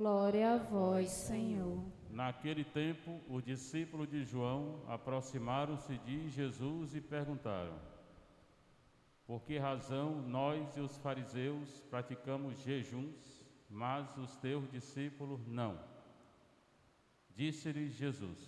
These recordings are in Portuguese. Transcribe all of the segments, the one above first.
Glória a vós, Senhor. Naquele tempo, os discípulos de João aproximaram-se de Jesus e perguntaram: por que razão nós e os fariseus praticamos jejuns, mas os teus discípulos não? Disse-lhes Jesus: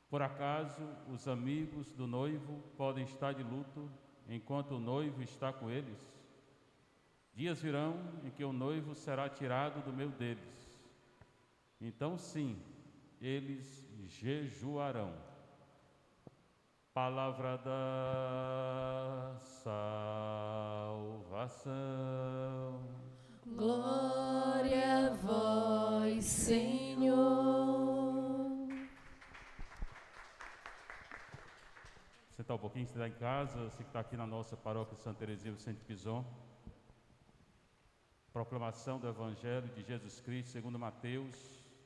por acaso os amigos do noivo podem estar de luto enquanto o noivo está com eles? Dias virão em que o noivo será tirado do meio deles. Então sim, eles jejuarão. Palavra da salvação. Glória a vós, Senhor. Sentar um pouquinho, você está em casa, você que está aqui na nossa paróquia Santa Teresinha Vicente Pison. Proclamação do Evangelho de Jesus Cristo segundo Mateus.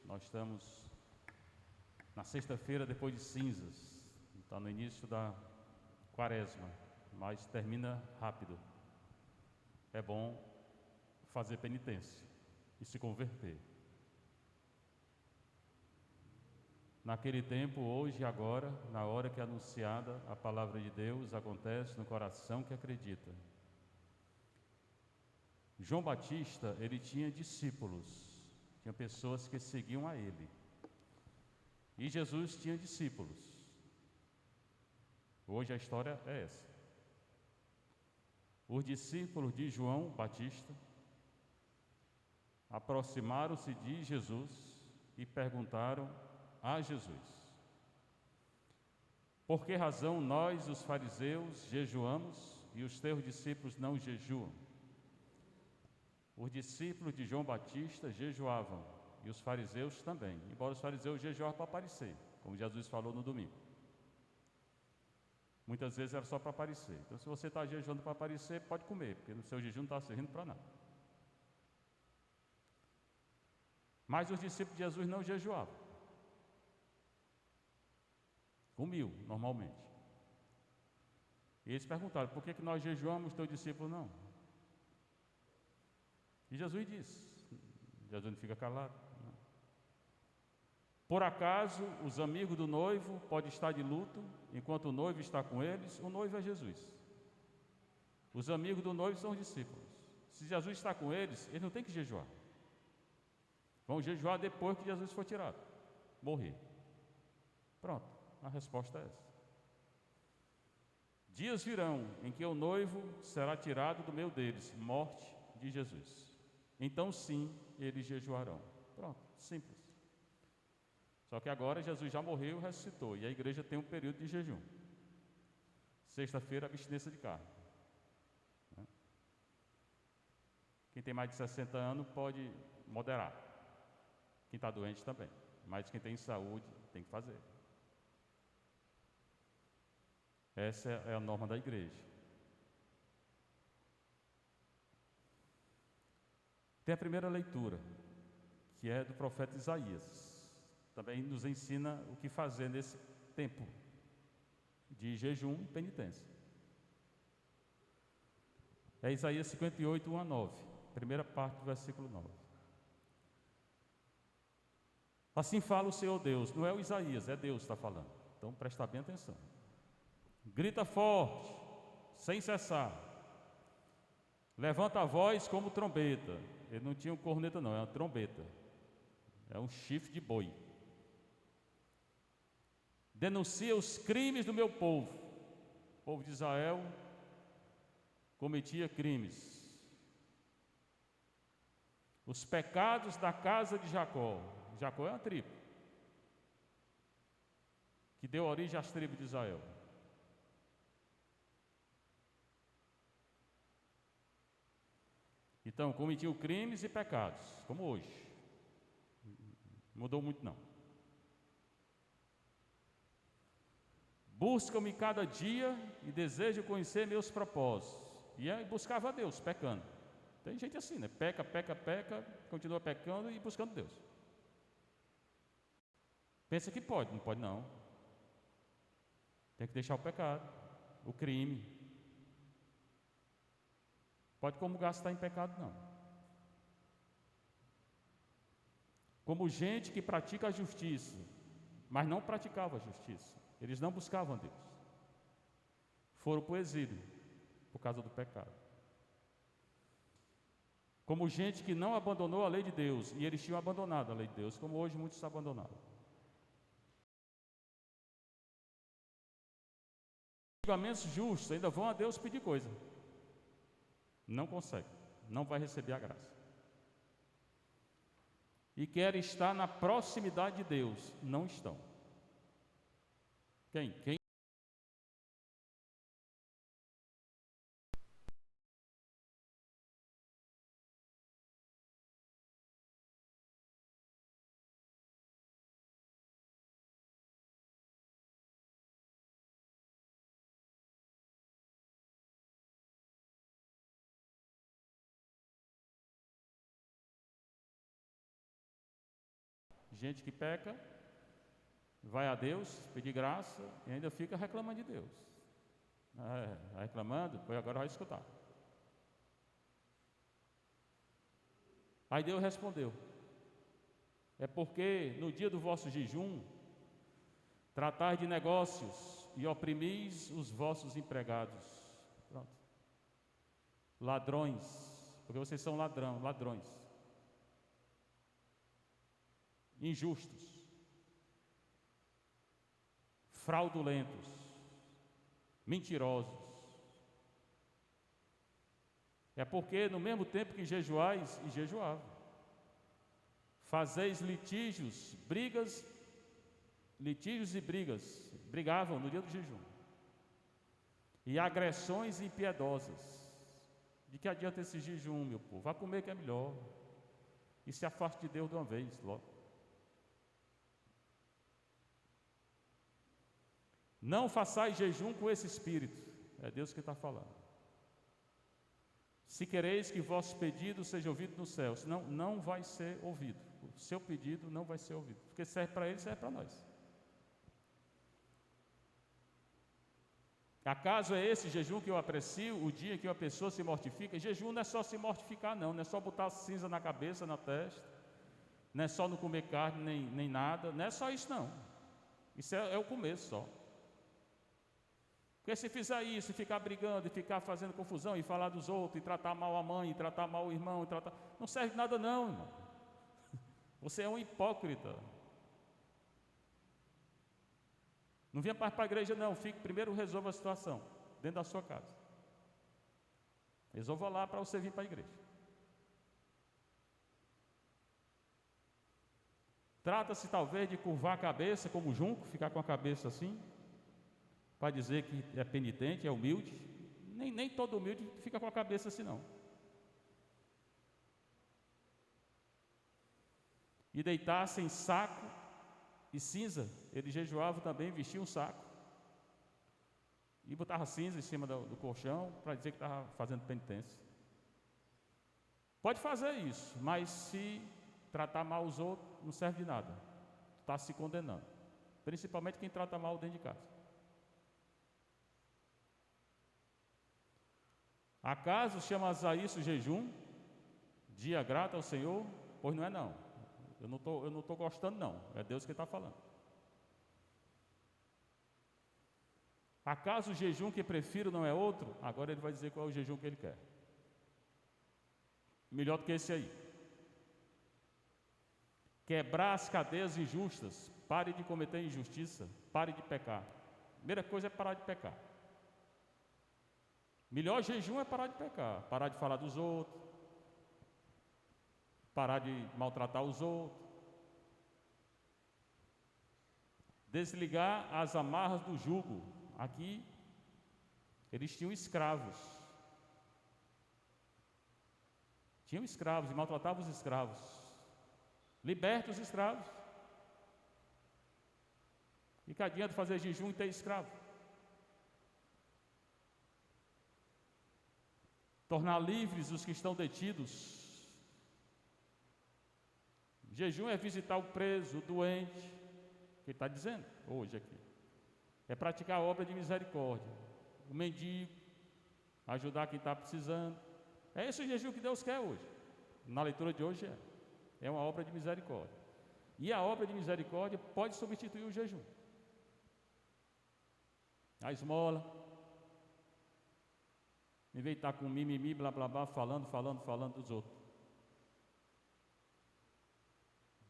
Nós estamos na sexta-feira depois de cinzas, está no início da quaresma, mas termina rápido. É bom fazer penitência e se converter. Naquele tempo, hoje e agora, na hora que é anunciada a palavra de Deus, acontece no coração que acredita. João Batista, ele tinha discípulos, tinha pessoas que seguiam a ele. E Jesus tinha discípulos. Hoje a história é essa. Os discípulos de João Batista aproximaram-se de Jesus e perguntaram a Jesus: por que razão nós, os fariseus, jejuamos e os teus discípulos não jejuam? Os discípulos de João Batista jejuavam e os fariseus também, embora os fariseus jejuavam para aparecer, como Jesus falou no domingo. Muitas vezes era só para aparecer. Então, se você está jejuando para aparecer, pode comer, porque no seu jejum não está servindo para nada. Mas os discípulos de Jesus não jejuavam. Comiam, normalmente. E eles perguntaram: por que nós jejuamos, teu discípulo não? E Jesus disse, Jesus não fica calado, não. Por acaso os amigos do noivo podem estar de luto enquanto o noivo está com eles? O noivo é Jesus. Os amigos do noivo são os discípulos. Se Jesus está com eles, eles não têm que jejuar. Vão jejuar depois que Jesus for tirado, morrer. Pronto, a resposta é essa. Dias virão em que o noivo será tirado do meio deles, morte de Jesus. Então sim, eles jejuarão. Pronto, simples. Só que agora Jesus já morreu e ressuscitou, e a igreja tem um período de jejum. Sexta-feira, abstinência de carne. Quem tem mais de 60 anos pode moderar. Quem está doente também. Mas quem tem saúde tem que fazer. Essa é a norma da igreja. Tem a primeira leitura, que é do profeta Isaías. Também nos ensina o que fazer nesse tempo de jejum e penitência. É Isaías 58, 1 a 9, primeira parte do versículo 9. Assim fala o Senhor Deus, não é o Isaías, é Deus que está falando. Então presta bem atenção. Grita forte, sem cessar. Levanta a voz como trombeta. Ele não tinha um corneta não, é uma trombeta. É um chifre de boi. Denuncia os crimes do meu povo. O povo de Israel cometia crimes. Os pecados da casa de Jacó. Jacó é uma tribo que deu origem às tribos de Israel. Então, cometiam crimes e pecados, como hoje. Não mudou muito não. Buscam-me cada dia e desejam conhecer meus propósitos. E aí buscava a Deus, pecando. Tem gente assim, né? Peca, continua pecando e buscando Deus. Pensa que pode, não pode não. Tem que deixar o pecado, o crime. Pode comungar se está em pecado, não. como gente que pratica a justiça, mas não praticava a justiça. Eles não buscavam Deus. Foram para o exílio por causa do pecado. Como gente que não abandonou a lei de Deus, e eles tinham abandonado a lei de Deus, como hoje muitos abandonaram. Julgamentos justos ainda vão a Deus pedir coisa. Não consegue, não vai receber a graça. E querem estar na proximidade de Deus, não estão. Quem? Gente que peca, vai a Deus pedir graça e ainda fica reclamando de Deus. Vai reclamando, pois agora vai escutar. Aí Deus respondeu: é porque no dia do vosso jejum, tratais de negócios e oprimis os vossos empregados. Pronto. Ladrões, porque vocês são ladrões. Injustos, fraudulentos, mentirosos. É porque no mesmo tempo que jejuais, e jejuava, fazeis litígios e brigas, brigavam no dia do jejum, e agressões impiedosas. De que adianta esse jejum, meu povo? Vá comer que é melhor, e se afaste de Deus de uma vez, logo. Não façais jejum com esse espírito, é Deus que está falando. Se quereis que vosso pedido seja ouvido no céu, senão não vai ser ouvido. O seu pedido não vai ser ouvido, porque serve para ele, serve para nós. Acaso é esse jejum que eu aprecio, o dia que uma pessoa se mortifica? Jejum não é só se mortificar, não é só botar cinza na cabeça, na testa, não é só não comer carne nem nada, não é só isso não. Isso é o começo só. Porque se fizer isso, e ficar brigando, e ficar fazendo confusão, e falar dos outros, e tratar mal a mãe, e tratar mal o irmão, não serve de nada não, irmão. Você é um hipócrita. Não venha para a igreja não, primeiro resolva a situação, dentro da sua casa. Resolva lá para você vir para a igreja. Trata-se talvez de curvar a cabeça como junco, ficar com a cabeça assim, para dizer que é penitente, é humilde. Nem todo humilde fica com a cabeça assim não. E deitar-se em saco e cinza. Ele jejuava também, vestia um saco e botava cinza em cima do colchão para dizer que estava fazendo penitência. Pode fazer isso, mas se tratar mal os outros não serve de nada. Está se condenando, principalmente quem trata mal dentro de casa. Acaso chamas a isso jejum, dia grato ao Senhor? Pois não é não. Eu não estou gostando não, é Deus que está falando. Acaso o jejum que prefiro não é outro? Agora ele vai dizer qual é o jejum que ele quer. Melhor do que esse aí. Quebrar as cadeias injustas, pare de cometer injustiça, pare de pecar. Primeira coisa é parar de pecar. Melhor jejum é parar de pecar, parar de falar dos outros, parar de maltratar os outros, desligar as amarras do jugo. Aqui, eles tinham escravos. Tinham escravos e maltratavam os escravos. Liberta os escravos. E que adianta fazer jejum e ter escravo? Tornar livres os que estão detidos. Jejum é visitar o preso, o doente, que ele está dizendo hoje aqui. É praticar a obra de misericórdia. O mendigo, ajudar quem está precisando. É esse o jejum que Deus quer hoje. Na leitura de hoje é uma obra de misericórdia. E a obra de misericórdia pode substituir o jejum. A esmola, em vez de estar com mimimi, blá blá blá, falando dos outros.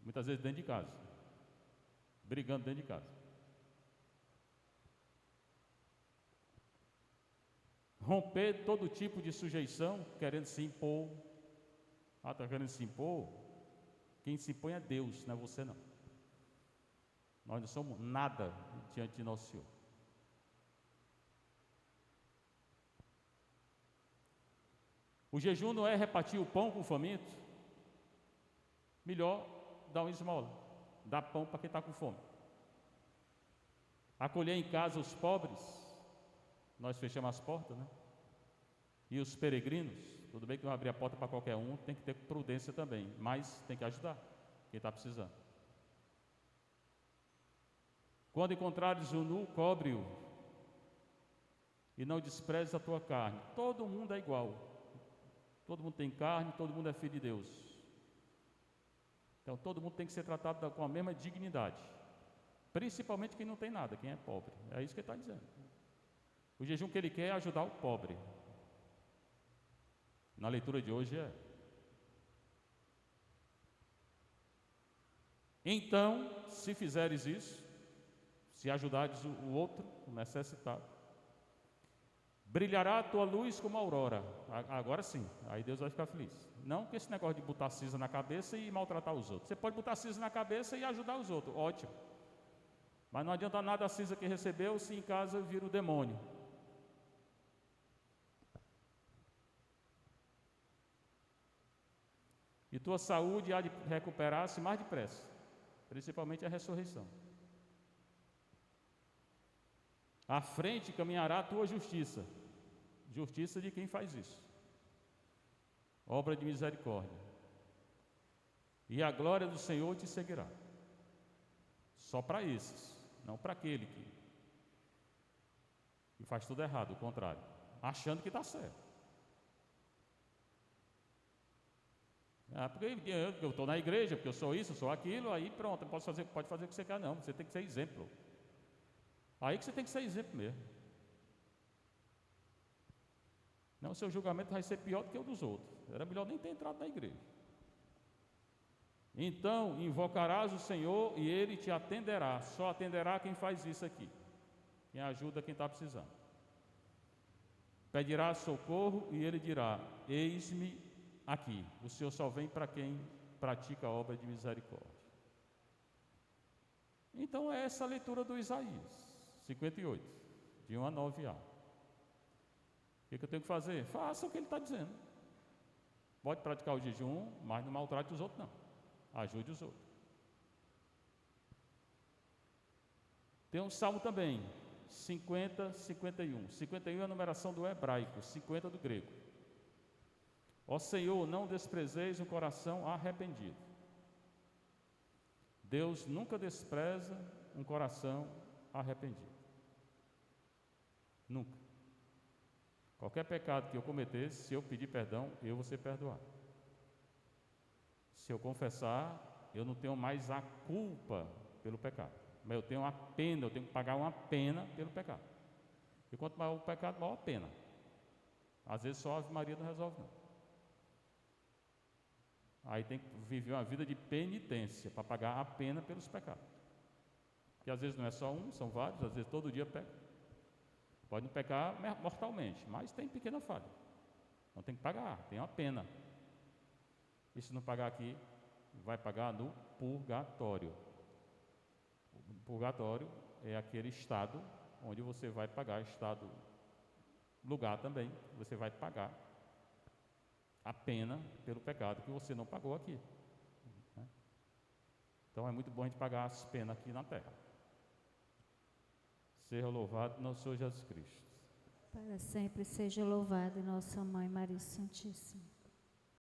Muitas vezes dentro de casa, brigando dentro de casa. Romper todo tipo de sujeição, querendo se impor. Está querendo se impor? Quem se impõe é Deus, não é você não. Nós não somos nada diante de nosso Senhor. O jejum não é repartir o pão com o faminto. Melhor dar uma esmola, dar pão para quem está com fome. Acolher em casa os pobres, nós fechamos as portas, né? E os peregrinos, tudo bem que não abrir a porta para qualquer um, tem que ter prudência também, mas tem que ajudar quem está precisando. Quando encontrares o nu, cobre-o, e não desprezes a tua carne. Todo mundo é igual. Todo mundo tem carne, todo mundo é filho de Deus. Então todo mundo tem que ser tratado com a mesma dignidade. Principalmente quem não tem nada, quem é pobre. É isso que ele está dizendo. O jejum que ele quer é ajudar o pobre. Na leitura de hoje é. Então, se fizeres isso, se ajudares o outro, o necessitado, brilhará a tua luz como a aurora. Agora sim, aí Deus vai ficar feliz. Não com esse negócio de botar cinza na cabeça e maltratar os outros. Você pode botar cinza na cabeça e ajudar os outros, ótimo. Mas não adianta nada a cinza que recebeu se em casa vira o demônio. E tua saúde há de recuperar-se mais depressa, principalmente a ressurreição. À frente caminhará a tua justiça, justiça de quem faz isso, obra de misericórdia, e a glória do Senhor te seguirá. Só para esses, não para aquele que faz tudo errado, o contrário, achando que está certo. Porque eu estou na igreja, porque eu sou isso, eu sou aquilo, aí pronto, pode fazer o que você quer, não, você tem que ser exemplo. Aí que você tem que ser exemplo mesmo. Não, o seu julgamento vai ser pior do que o dos outros. Era melhor nem ter entrado na igreja. Então, invocarás o Senhor e Ele te atenderá. Só atenderá quem faz isso aqui. Quem ajuda quem está precisando. Pedirá socorro e Ele dirá: eis-me aqui. O Senhor só vem para quem pratica a obra de misericórdia. Então, é essa a leitura do Isaías 58, de 1 a 9a. O que eu tenho que fazer? Faça o que ele está dizendo. Pode praticar o jejum, mas não maltrate os outros, não. Ajude os outros. Tem um salmo também, 50, 51. 51 é a numeração do hebraico, 50 do grego. Ó Senhor, não desprezeis o coração arrependido. Deus nunca despreza um coração arrependido. Nunca. Qualquer pecado que eu cometesse, se eu pedir perdão, eu vou ser perdoado. Se eu confessar, eu não tenho mais a culpa pelo pecado, mas eu tenho uma pena, eu tenho que pagar uma pena pelo pecado. E quanto maior o pecado, maior a pena. Às vezes só a Ave Maria não resolve, não. Aí tem que viver uma vida de penitência para pagar a pena pelos pecados. Que às vezes não é só um, são vários, às vezes todo dia peca. Pode não pecar mortalmente, mas tem pequena falha. Então tem que pagar, tem uma pena. E se não pagar aqui, vai pagar no purgatório. O purgatório é aquele estado onde você vai pagar, estado, lugar também, você vai pagar a pena pelo pecado que você não pagou aqui. Então é muito bom a gente pagar as penas aqui na terra. Seja louvado nosso Senhor Jesus Cristo. Para sempre seja louvado nossa Mãe Maria Santíssima.